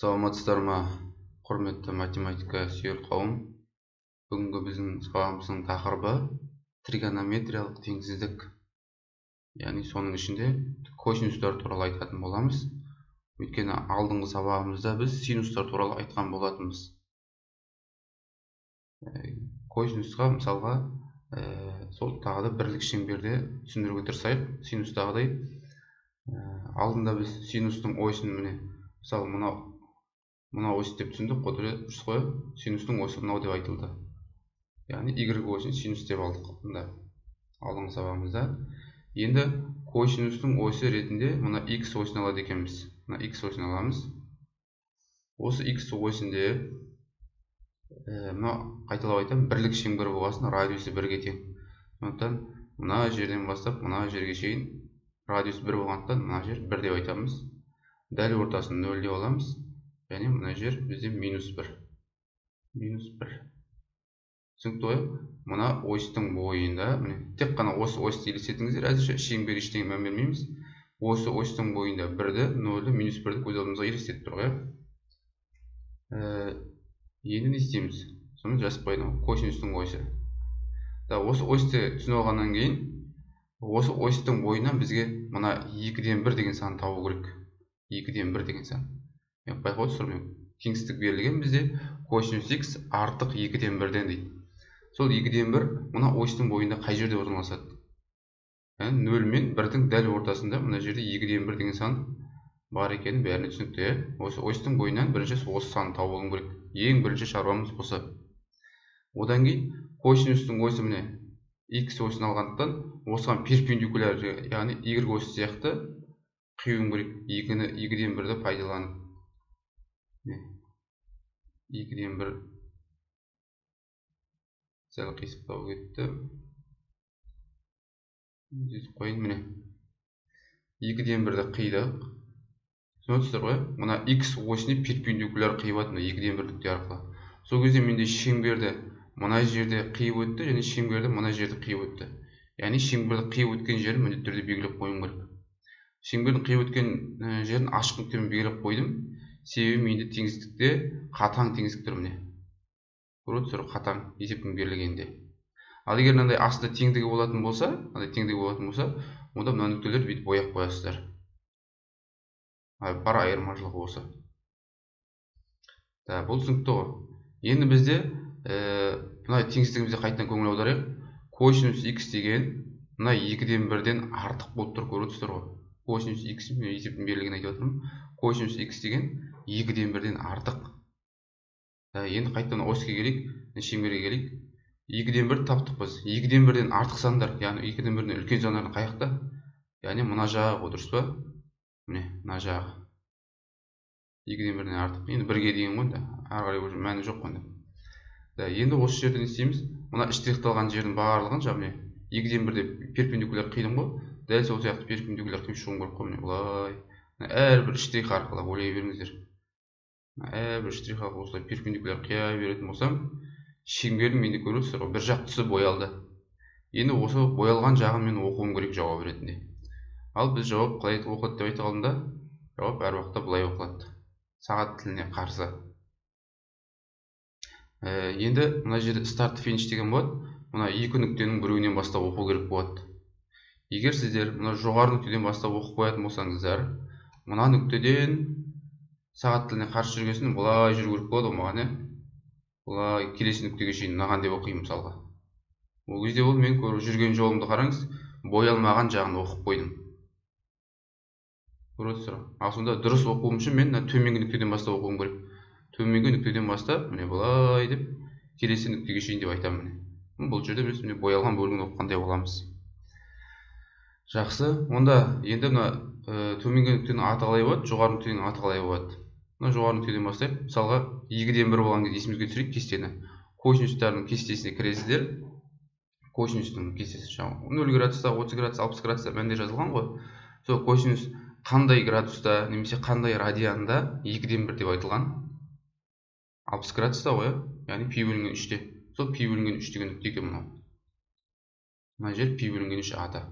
Саламатсыздар ма, құрметті математика сүйер қауым. Бүгінгі біздің сабағымыздың тақырыбы тригонометриялық теңсіздік. Яғни соның ішінде косинустар туралы айтатын боламыз. Өйткені алдыңғы сабағымызда біз синустар туралы айтқан болатынбыз. Косинусқа мысалға сол тағы да бірлік шеңберде түсіндіруге тырысайық. Синустағыдай алдында біз синустың ойысын мысалы мына ось деп түсіндік қой, дұрыс қой. Синустың ойысы мынау деп айтылды. Яғни y ойысын синус деп алдық алдыңғы сабағымызда. Енді косинустың ойысы ретінде мына x ойысын алады екенбіз. Мына x ойысын аламыз. Осы x ойысында мына қайталап айтамын, бірлік шеңбер болғасын радиусы 1-ге тең. Сондықтан мына жерден бастап мына жерге шейін радиус 1 болғандықтан мына жер 1 деп айтамыз. Дәл ортасын 0 деп аламыз. Және мына жер бізде -1. Түсінікті ғой? Мына ойыстың бойында, тек қана осы ойысты елестетіңіздер, әзірше шеңбер ештеңе мән бермейміз. Осы ойыстың бойында 1-ді, 0-ді, -1-ді көз алдымызға елестетіп тұр ғой. Енді не істейміз? Соны жазып қойдым, косинустың ойысы. Осы ойысты түсініп алғаннан кейін, осы ойыстың бойынан бізге мына 2-ден 1 деген сан табу керек. 2-ден 1 деген сан. Байқау түсірмеу. Теңсіздік берілген бізде косинус x артық 2-ден 1-ден дейді. Сол 2-ден 1 мына ойыстың бойында қай жерде орналасады? 0 мен 1-дің дәл ортасында мына жерде 2-ден 1 деген сан бар екені бәріне түсінікті. Осы ойыстың бойынан бірінші осы санды тауып алу керек. Ең бірінші шаруамыз осы. Одан кейін косинустың ойысы x ойысын алғандықтан осыған перпендикуляр, яғни y ойысы сияқты қиюым керек. 2-ден 1-ді пайдаланып. 2-ден 1 сәл қисықтау кетті. Қойын, 2-ден 1-ді қидық. Түсінесіздер ғой? Мына x ойысына перпендикуляр қиып өтті 2-ден 1 нүкте арқылы. Сол кезде менде шеңберді мына жерде қиып өтті, және шеңберді мына жерде қиып өтті. Яғни шеңберді қиып өткен жерін міндетті түрде белгілеп қоюым керек. Шеңбердің қиып өткен жерін ашық нүктемен белгілеп қойдым. Себебі менде теңсіздікте қатаң теңсіздік тұр міне. Көресіздер, қатаң есептің берілгенде. Ал егер мынандай астында теңдігі болатын болса, онда мына нүктелерді бүйтіп бояп қоясыздар. Бар айырмашылығы осы. Бұл түсінікті ғой. Енді бізде мына теңсіздігімізде қайтадан көңіл аударайық. Косинус x деген мына 2-ден 1-ден артық болып тұр, көресіздер ғой. Косинус x есептің берілгенін айтып отырмын. Косинус x деген 2-ден 1-ден артық. Енді қайтадан осыға келейік, шеңберге келейік. 2-ден 1 таптық біз. 2-ден 1-ден артық сандар, яғни 2-ден 1-ден үлкен сандардың қаяқта? Яғни мына жағы, дұрыс па? Міне, мына жағы. 2-ден 1-ден артық. Енді 1-ге дейін ғой, ары қарай уже мәні жоқ қой. Енді осы жерде не істейміз? Мына штрихталған жердің барлығын, жаңағы 2-ден 1-де перпендикуляр қидым ғой. Дәл сол сияқты перпендикуляр қиып шығуым керек қой, міне былай. Әрбір штрих арқылы ойлай беріңіздер. Әрбір штрих арқылы осылай перпендикуляр қия беретін болсам, шеңбердің менде көресіздер ғой, бір жақ тұсы боялды. Енді осы боялған жағын мен оқуым керек жауап ретінде. Ал біз жауап қалай оқылады деп айта қалдым да, жауап әр уақытта былай оқылады. Сағат тіліне қарсы. Енді мына жерде старт финиш деген болады. Мына екі нүктенің біреуінен бастап оқу керек болады. Егер сіздер мына жоғары нүктеден бастап оқып қоятын болсаңыздар, мына нүктеден сағат тіліне қарсы жүргесін бұлай жүру керек болады маған, бұлай келесі нүктеге шейін мынаған деп оқимын мысалға. Ол кезде ол мен көріп жүрген жолымды қараңыз, боялмаған жағын оқып қойдым. Көресіздер. Ал сонда дұрыс оқуым үшін мен төменгі нүктеден бастап оқуым керек. Төменгі нүктеден бастап, міне былай деп келесі нүктеге шейін деп айтамын. Бұл жерде біз боялған бөлігін оқығандай боламыз. Жақсы. Онда енді мына төменгі нүктенің аты қалай болады, жоғары нүктенің аты қалай болады? Мына жоғары нүктеден бастайық. Мысалға 2-ден 1 болған кезде есімізге түсірейік кестені. Косинустардың кестесіне кіресіздер. Косинустың кестесі 0 градуста, 30 градус, 60 градуста мәнде жазылған ғой. Сол косинус қандай градуста немесе қандай радианда 2-ден 1 деп айтылған? 60 градуста ғой, яғни пи бөлінген 3-те. Сол пи бөлінген 3 деген нүкте екен мынау. Мына жер пи бөлінген 3 аты.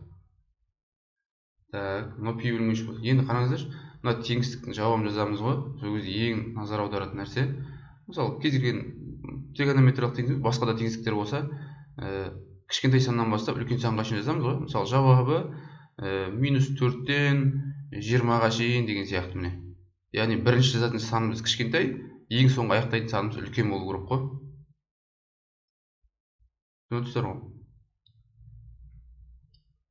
Мынау пи бөлінген 3 болды. Енді қараңыздар, мына теңсіздіктің жауабын жазамыз ғой. Сол кезде ең назар аударатын нәрсе, мысалы кез келген тригонометриялық теңсіздік, басқа да теңсіздіктер болса, кішкентай саннан бастап үлкен санға шейін жазамыз ғой. Мысалы жауабы -4-тен 20-ға шейін деген сияқты міне. Яғни бірінші жазатын санымыз кішкентай, ең соңғы аяқтайтын санымыз үлкен болу керек қой. Түсінесіздер ғой?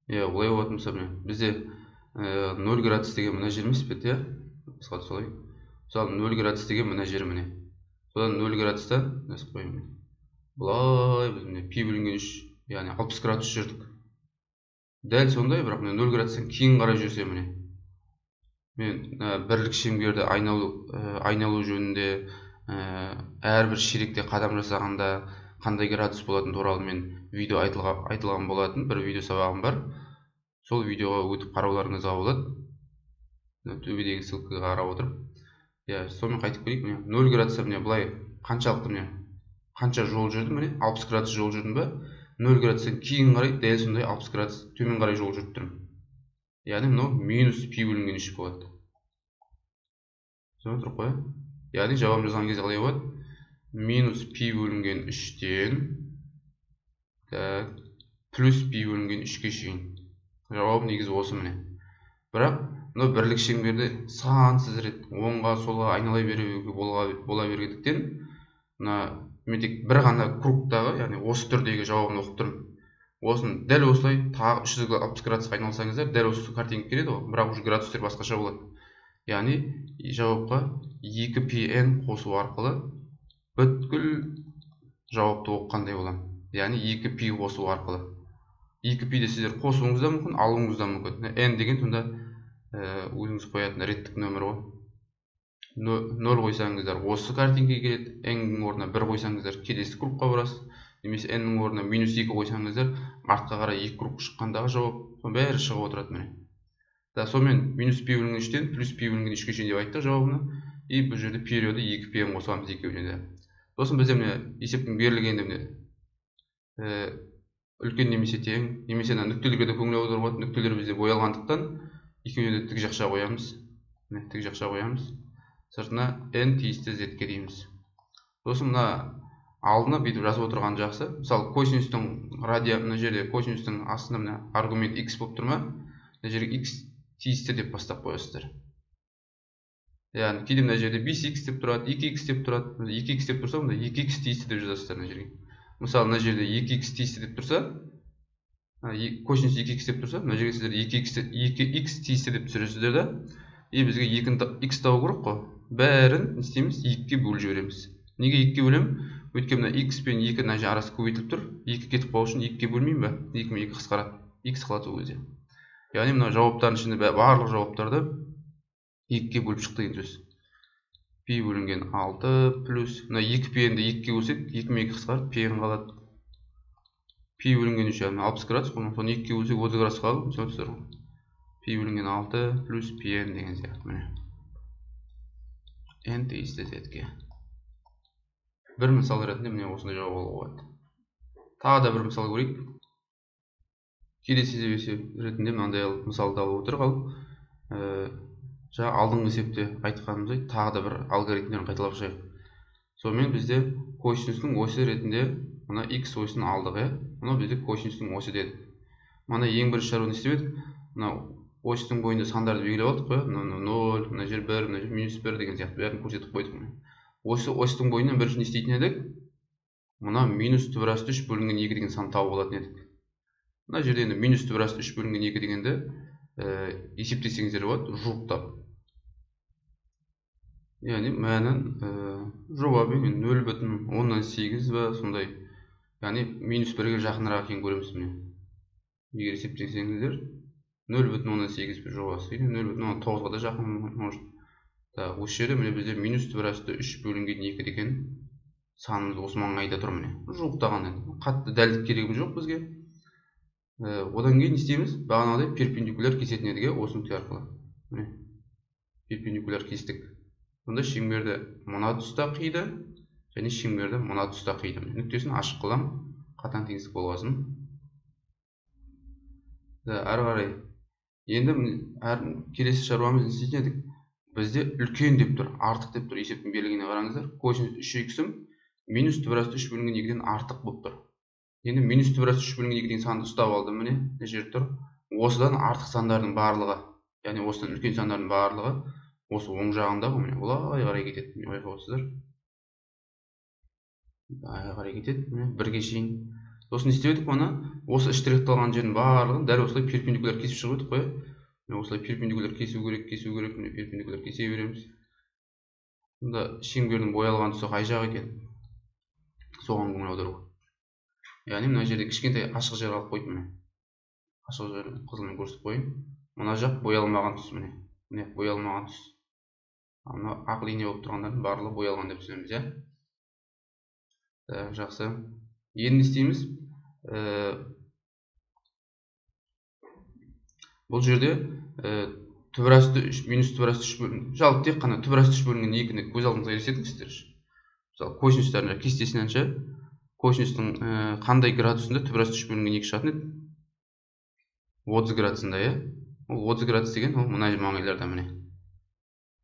Олай болатын болса міне бізде 0 градус деген мына жер емес пе, басқа солай. Мысалы 0 градус деген мына жер міне. Содан 0 градуста жазып қоямын. Бұлай біз міне пи бөлінген 3, яғни 60 градус жүрдік. Дәл сондай, бірақ міне 0 градустан кейін қарай жүрсе міне. Мен бірлік шеңберді айналу жөнінде, әрбір ширекте қадам жасағанда қандай градус болатын туралы мен видео айтылған болатын, бір видео сабағым бар. Сол видеоға өтіп қарауларыңызға болады. Төбедегі ссылкаға қарап отырып. Сонымен қайтып келейік. Міне 0 градуста міне былай қаншалықты міне қанша жол жүрдім, міне 60 градус жол жүрдім ба, 0 градустан кейін қарай дәл сондай 60 градус төмен қарай жол жүріп тұрмын. Яғни мынау минус пи бөлінген 3 болады. Түсініп тұрып қой. Яғни жауабын жазған кезде қалай болады? Минус пи бөлінген 3-тен плюс пи бөлінген 3-ке шейін. Жауабы негізі осы міне. Бірақ мынау бірлік шеңберді сансыз рет оңға солға айналай беруге бола бергендіктен, мен тек бір ғана кругтағы, яғни осы түрдегі жауабын оқып тұрмын. Осын дәл осылай тағы 360 градусқа айналсаңыздар, дәл осы картинка келеді ғой, бірақ уже градустер басқаша болады. Яғни жауапқа 2pn қосу арқылы бүткіл жауапты оқығандай боламын. Яғни 2p қосу арқылы. 2p-де сіздер қосуыңыз да мүмкін, алуыңыз да мүмкін. n деген сонда өзіңіз қоятын реттік нөмір ғой. 0 қойсаңыздар осы картинкаға келеді, n-нің орнына 1 қойсаңыздар келесі кругқа барасыз, немесе n-нің орнына -2 қойсаңыздар артқа қарай 2 круг шыққандағы жауап бәрі шығып отырады міне. Сонымен минус пи бөлінген 3-тен плюс пи бөлінген 3-ке шейін деп айттық жауабына. И бұл жерде периоды 2pn қосамыз екеуіне де. Сосын бізде міне есептің берілгенде міне үлкен немесе тең, немесе нүктелерге де көңіл аударуға, нүктелер бізде боялғандықтан екеуіне де тік жақша қоямыз. Тік жақша қоямыз. Сыртына n тиісті z-ке дейміз. Сосын мына алдына бүйтіп жазып отырған жақсы. Мысалы косинустың мына жерде косинустың астында мына аргумент x болып тұр ма? Мына жерге x тиісті деп бастап қоясыздар. Яғни кейде мына жерде 5x деп тұрады, 2x деп тұрады. 2x деп тұрса, мында 2x тиісті деп жазасыздар мына жерге. Мысалы мына жерде 2x тиісті деп тұрса, косинус 2x деп тұрса, мына жерге сіздер 2x тиісті деп түсіресіздер да. И бізге x тауып керек қой. Бәрін не істейміз? 2-ге бөліп жібереміз. Неге 2-ге бөлемін? Өйткені мына x пен 2 мына жерде арасы көбейтіліп тұр. 2 кетіп қалу үшін 2-ге бөлмеймін ба? 2 мен 2 қысқарады. x қалады ол кезде. Яғни мына жауаптардың ішінде барлық жауаптарды 2-ге бөліп шықты деген сөз. Пи бөлінген 6 плюс мына 2pn-ді 2-ге бөлсек, 2 мен 2 қысқарып pn қалады. Пи бөлінген 3 яғни 60 градус, соны 2-ге бөлсек 30 градус қалады. Түсінесіздер ғой. Пи бөлінген 6 плюс pn деген сияқты міне. n тиісті z-ге. Бір мысал ретінде міне осындай жауап алуға болады. Тағы да бір мысал көрейік. Келесі есеп ретінде мынандай мысалды алып отырып, жаңа алдыңғы есепте айтқанымыздай тағы да бір алгоритмдерін қайталап шығайық. Сонымен бізде косинустың оси ретінде мына x осыны алдық, мына бізде косинустың оси дедік. Мына ең бірінші шаруаны істеп едік. Мына осының бойында сандарды белгілеп алдық қой. 0, мына жер 1, мына жер -1 деген сияқты бәрін көрсетіп қойдық. Осы осының бойынан бірінші не істейтін едік? Мына -2/3 бөлінген 2 деген сан тауып алатын едік. Мына жерде енді -2/3 бөлінген 2 дегенді есептесеңіздер болады, жуықтап. Яғни мәнін жауабы 0,8 ба сондай. Яғни -1-ге жақынырақ екенін көреміз міне. Егер есептесеңіздер 0,8 бір жобасы, 0,9-ға да жақын может. Осы жерде міне бізде -2/3 бөлінген 2 деген санымыз осы маңайда тұр міне. Жуықтаған. Қатты дәлдік керегі жоқ бізге. Одан кейін не істейміз? Бағанағыдай перпендикуляр кесетін едік осы нүкте арқылы. Міне. Перпендикуляр кестік. Сонда шеңберді мына тұста қиды және шеңберді мына тұста қиды. Нүктесін ашық қыламын, қатаң теңсіздік болғасын. Әрі қарай. Енді келесі шаруамыз не істейтін едік? бізде үлкен деп тұр, артық деп тұр, есептің берілгеніне қараңыздар. Косинус 3х минус түбір асты 3 бөлінген 2-ден артық болып тұр. Енді минус түбір асты 3 бөлінген 2 санды ұстап алдым, міне мына жерде тұр. Осыдан артық сандардың барлығы, яғни осыдан үлкен сандардың барлығы осы оң жағында, міне былай қарай кетеді. Міне байқап отырсыздар. Былай қарай кетеді, міне 1-ге шейін. Сосын не істеп едік, мына осы штрихталған жердің барлығын дәл осылай перпендикуляр кесіп шығып едік қой. Міне осылай перпендикуляр кесу керек, міне перпендикуляр кесе береміз. Сонда шеңбердің боялған тұсы қай жақ екен? Соған көңіл аудару. Яғни мына жерде кішкентай ашық жер қалып қойды, міне. Ашық жерін қызылмен көрсетіп қойын. Мына жақ боялмаған тұс, міне. Міне боялмаған тұс. Мына ақ линия болып тұрғандардың барлығы боялған деп түсінеміз, иә? Жақсы. Енді істейміз. Бұл жерде түбір асты 3 минус түбір асты 3 бөлінген. Жалпы тек қана түбір асты 3 бөлінген 2-ні көз алдыңызға елестетіңіздер. Мысалы, косинустардың кестесінен косинустың қандай градусында түбір асты 3 бөлінген 2 шығатын еді? 30 градусында, иә? Ол 30 градус деген ол мына маңайларда, міне.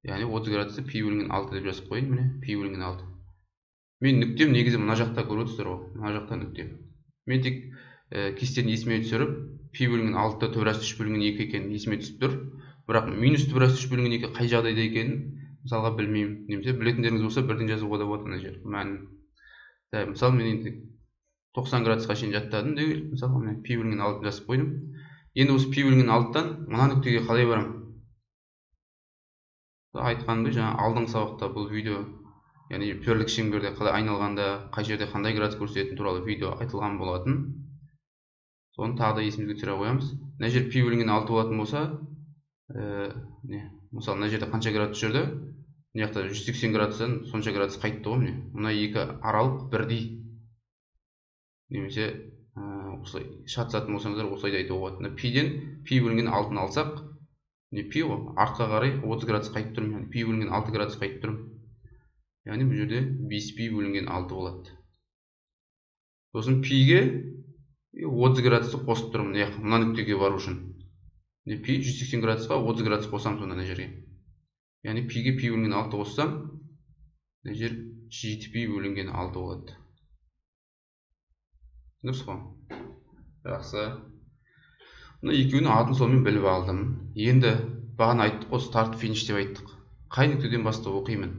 Яғни 30 градусты пи бөлінген 6 деп жазып қойын, міне, пи бөлінген 6. Мен нүктем негізі мына жақта көріп отырсыздар ғой, мына жақта нүктем. Мен тек кестені есіме түсіріп, пи бөлінген 6-та түбір асты 3 бөлінген 2 екенін есіме түсіп тұр. Бірақ минус түбір асты 3 бөлінген 2 қай жағдайда екенін мысалға білмеймін. Немесе білетіндеріңіз болса бірден жазуға да болады мына жер. Мәнін. Мысалы мен енді 90 градусқа шейін жаттадым деген, мысалға мен пи бөлінген 6 жазып қойдым. Енді осы пи бөлінген 6-тан мына нүктеге қалай барамын? Айтқанымдай, жаңа алдыңғы сабақта бұл видео, яғни перлік шеңберде қалай айналғанда, қай жерде қандай градус көрсететіні туралы видео айтылған болатын. Соны тағы да есімізге түсіре қоямыз. Мына жер пи бөлінген 6 болатын болса, мысалы мына жерде қанша градус жүрді? Мына жақта 180 градустан сонша градус қайтты ғой, міне. Мына екі аралық бірдей. Немесе осылай шатысатын болсаңыздар осылай да айтуға болады. Пиден пи бөлінген 6-ны алсақ, не пи ғой, артқа қарай 30 градус қайтып тұрмын, яғни пи бөлінген 6 градус қайтып тұрмын. Яғни бұл жерде 5 пи бөлінген 6 болады. Сосын пиге 30 градусты қосып тұрмын, мына нүктеге бару үшін. Пи 180 градусқа 30 градус қосам сонда мына жерге. Яғни пиге пи бөлінген 6 қоссам, мына жер 7 пи бөлінген 6 болады. Дұрыс қой? Жақсы. Мына екеуінің атын сонымен біліп алдым. Енді бағана айттық қой, старт финиш деп айттық. Қай нүктеден бастап оқимын?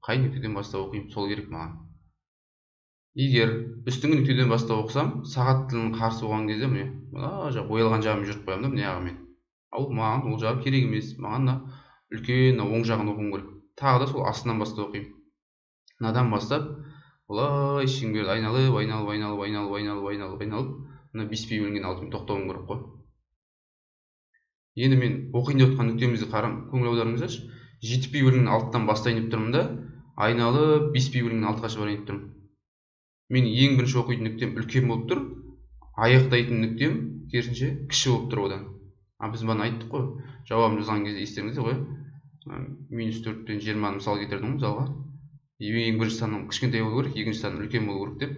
Қай нүктеден бастап оқимын? Сол керек маған. Егер үстіңгі нүктеден бастап оқысам, сағат тілінің қарсы болған кезде міне, мына жақ боялған жағымен жүріп қоямын да, міне ағамен. Ал маған ол жағы керек емес. Маған үлкен оң жағын оқуым керек. Тағы да сол астынан бастап оқимын. Мынадан бастап, олай шеңберді айналып, мына 5 пи бөлінген 6-мен тоқтауым керек қой. Енді мен оқайын деп отқан нүктемізді көңіл аударыңыздаршы. 7 пи бөлінген 6-тан бастайын деп тұрмын да, айналып 5 пи бөлінген 6-ға барайын деп тұрмын. Мен ең бірінші оқитын нүктем үлкен болып тұр, аяқтайтын нүктем керісінше кіші болып тұр одан. Біз бана айттық қой, жауабын жазған кезде естеріңізде ғой. -4-тен 20-ны мысал келтірдім мысалға. Ең бірінші санның кішкентай болу керек, екінші санның үлкен болу керек деп.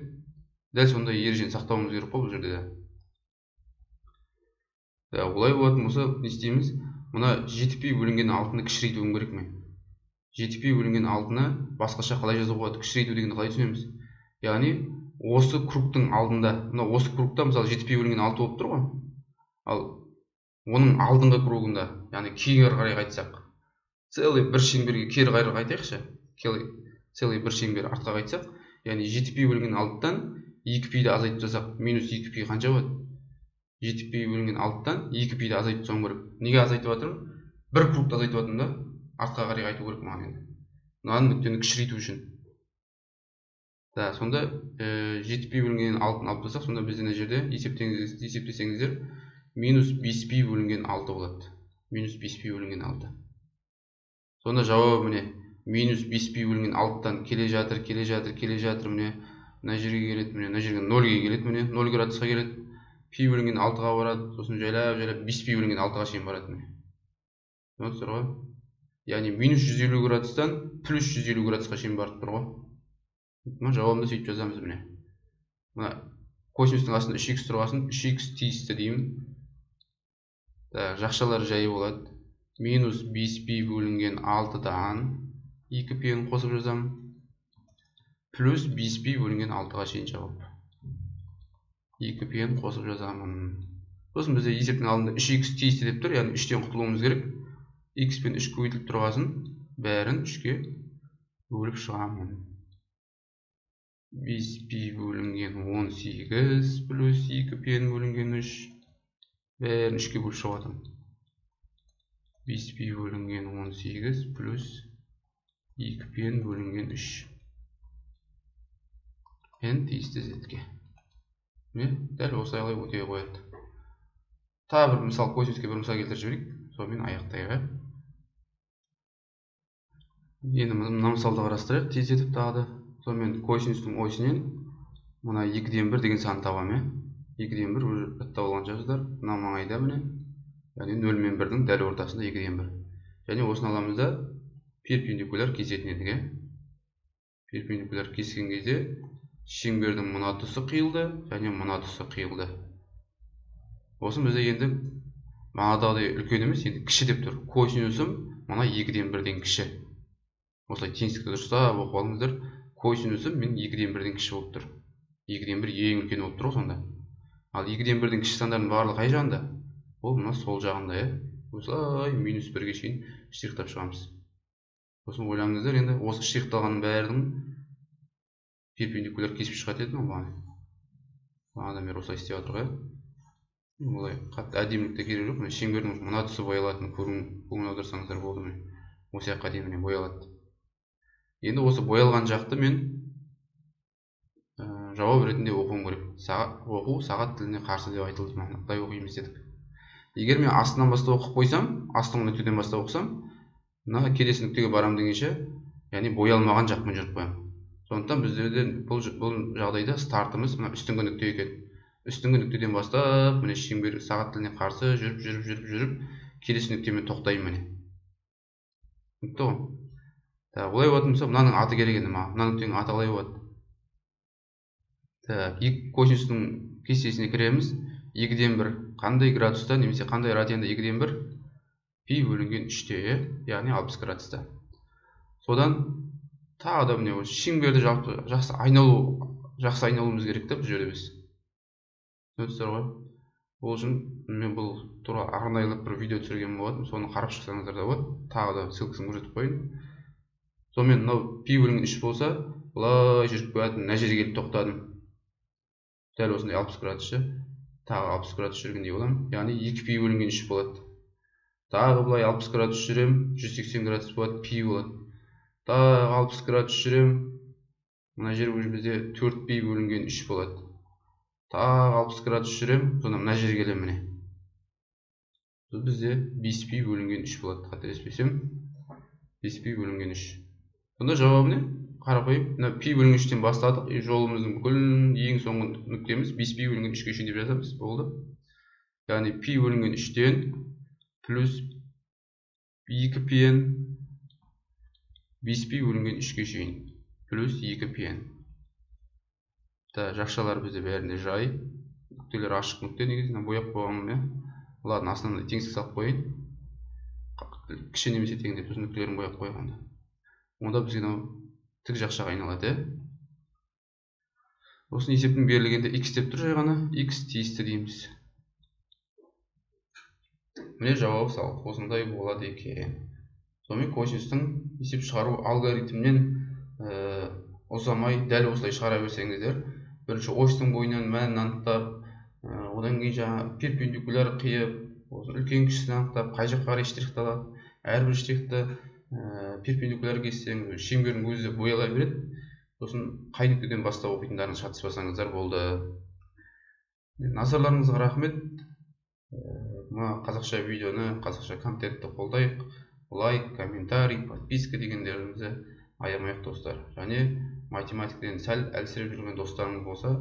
Дәл сондай ережені сақтауымыз керек қой бұл жерде де. Олай болатын болса, не істейміз? Мына 7 пи бөлінген 6-ны кішірейтуім керек мен. 7 пи бөлінген 6-ны басқаша қалай жазуға болады? Кішірейту дегенді қалай түсінеміз? Яғни осы кругтың алдында, мына осы кругта мысалы 7 пи бөлінген 6 болып тұр ғой. Ал оның алдыңғы кругында, яғни кері қарай қайтсақ, целый бір шеңберге кері қарай қайтайықшы. Целый бір шеңбер артқа қайтсақ, яғни 7 пи бөлінген 6-тан 2 пиді азайтып жасақ, минус 2 пи қанша болады? 7 пи бөлінген 6-тан 2 пиді азайтып жасауым керек. Неге азайтып жатырмын? Бір кругты азайтып жатырмын да, артқа қарай қайту керек маған енді. Мынаны нүктені кішірейту үшін. Сонда 7 пи бөлінген 6-ны алып жасақ, сонда бізде мына жерде есептесеңіздер, минус 5 пи бөлінген 6 болады. Минус 5 пи бөлінген 6. Сонда жауабы міне, минус 5 пи бөлінген 6-тан келе жатыр, міне, мына жерге келеді, міне, мына жерге 0-ге келеді, міне, 0 градусқа келеді. Пи бөлінген 6-ға барады, сосын жайлап 5 пи бөлінген 6-ға шейін барады, міне. Көрдіңіздер ғой? Яғни минус 150 градустан плюс 150 градусқа шейін барып тұр ғой. Жауабында сөйтіп жазамыз, міне. Мына косинустың астында 3х тұрғасын, 3х тиісті деймін. Жақшалары жайы болады. минус 5π бөлінген 6-дан 2π-ні қосып жазам. Плюс 5π бөлінген 6-ға шейін жауап. 2π-ні қосып жазамын. Сосын бізде есептің алдында 3x тиісті деп тұр, яғни 3-тен құтылуымыз керек. X пен 3 көбейтіліп тұрғасын, бәрін 3-ке бөліп шығамын. 5π бөлінген 18 плюс 2π бөлінген 3, бәрін 3-ке бөліп шығатым. 5π бөлінген 18 плюс 2π бөлінген 3. N тиісті Z-ге. Дәл осылай өте қояды. Тағы бір мысал, косинуске бір мысал келтіріп жіберейік. Сонымен аяқтайық. Енді мына мысалды қарастырайық, тездетіп тағы. Сонымен косинустың осінен мына 2-ден 1 деген санды табамын. 2-ден 1 уже бітті болған жаздар. Мына маңайда міне. Яғни 0 мен 1-дің дәл ортасында 2-ден 1. Және осыны аламыз да перпендикуляр кесетін едік. Перпендикуляр кескен кезде шеңбердің мына тұсы қиылды және мына тұсы қиылды. Осы бізде енді мынадағыдай үлкен емес, енді кіші деп тұр. Косинусым мына 2-ден 1-ден кіші. Осылай теңсіздікті дұрыстап оқып алыңыздар. Косинусым мен 2-ден 1-ден кіші болып тұр. 2-ден 1 ең үлкен болып тұр ғой сонда. Ал 2-ден 1-ден кіші сандардың барлығы қай жағында? Ол мына сол жағында. Осылай минус 1-ге шейін штрихтап шығамыз. Сосын ойлаңыздар, енді осы штрихталғанның бәрінің перпендикуляр кесіп шығады еді ме? Бағанадан бері осылай істеп жатыр ғой. Олай қатты әдемілікте керек жоқ. Шеңбердің мына тұсы боялатынын көңіл аударсаңыздар болды. Осы жаққа дейін боялады. Енді осы боялған жақты мен жауап ретінде оқуым керек. Оқу сағат тіліне қарсы деп айтылды. Мынандай оқимыз дедік. Егер мен астынан бастап оқып қойсам, астыңғы нүктеден бастап оқысам, мына келесі нүктеге барам дегенше, яғни боялмаған жақпен жүріп қоямын. Сондықтан біздерден бұл жағдайда стартымыз мына үстіңгі нүкте екен. Үстіңгі нүктеден бастап, міне шеңбер сағат тіліне қарсы жүріп, келесі нүктемен тоқтаймын міне. Нүкте ғой. Олай болатын болса, мынаның аты керек енді ма? Мына нүктенің аты қалай болады? Косинустың кестесіне кіреміз. 2-ден 1 қандай градуста немесе қандай радианда 2-ден 1? Пи бөлінген 3-те, яғни 60 градуста. Содан тағы да міне шеңберді жақсы айналуымыз керек деп жүрміз. Түсінесіздер ғой? Ол үшін мен бұл туралы арнайлы бір видео түсірген болатын, соны қарап шықсаңыздар да болады. Тағы да ссылкасын көрсетіп қойын. Сонымен мынау пи бөлінген 3 болса, былай жүріп қоятын, мына жерге келіп тоқтадым. Дәл осындай 60 градусшы, тағы 60 градус жүргендей боламын. Яғни 2 пи бөлінген 3 болады. Тағы былай 60 градус жүрем, 180 градус болады, пи болады. Тағы 60 градус жүрем, мына жер бізде 4 пи бөлінген 3 болады. Тағы 60 градус жүрем, сонда мына жерге келем міне. Бізде 5 пи бөлінген 3 болады. Қателеспесем, 5 пи бөлінген 3. Сонда жауабы не? Қарапайым, пи бөлінген 3-тен бастадық. Жолымыздың бүкіл ең соңғы нүктеміз 5 пи бөлінген 3-ге шейін деп жазамыз. Болды. Яғни пи бөлінген 3-тен плюс 2 пи-н 5 пи бөлінген 3-ге шейін плюс 2 пи-н. Жақшалар бізде бәрінде жай. Нүктелер ашық нүкте негізінен бояп қойғанмын. Олардың астынан теңсіздік салып қойын. Кіші немесе тең деп нүктелерін бояп қойғанда. Онда бізге тік жақшаға айналады. Осының есептің берілгенде x деп тұр жай ғана, x тиісті дейміз. Міне жауап салық осындай болады екен. Сонымен косинустың есеп шығару алгоритмінен ұзамай дәл осылай шығара берсеңіздер, бірінші осьтың бойынан мәнін анықтап, одан кейін жаңа перпендикуляр қиып, үлкен кішісін анықтап, қай жаққа қарай штрихталады, әрбір штрихті перпендикуляр кессеңіз, шеңбердің өзі боялай береді. Сосын қай нүктеден бастап оқитындарын шатыспасаңыздар болды. Назарларыңызға рахмет. Қазақша видеоны, қазақша контентті қолдайық. Лайк, комментарий, подписка дегендеріңізді аямайық достар. Және математикадан сәл әлсіреп жүрген достарыңыз болса,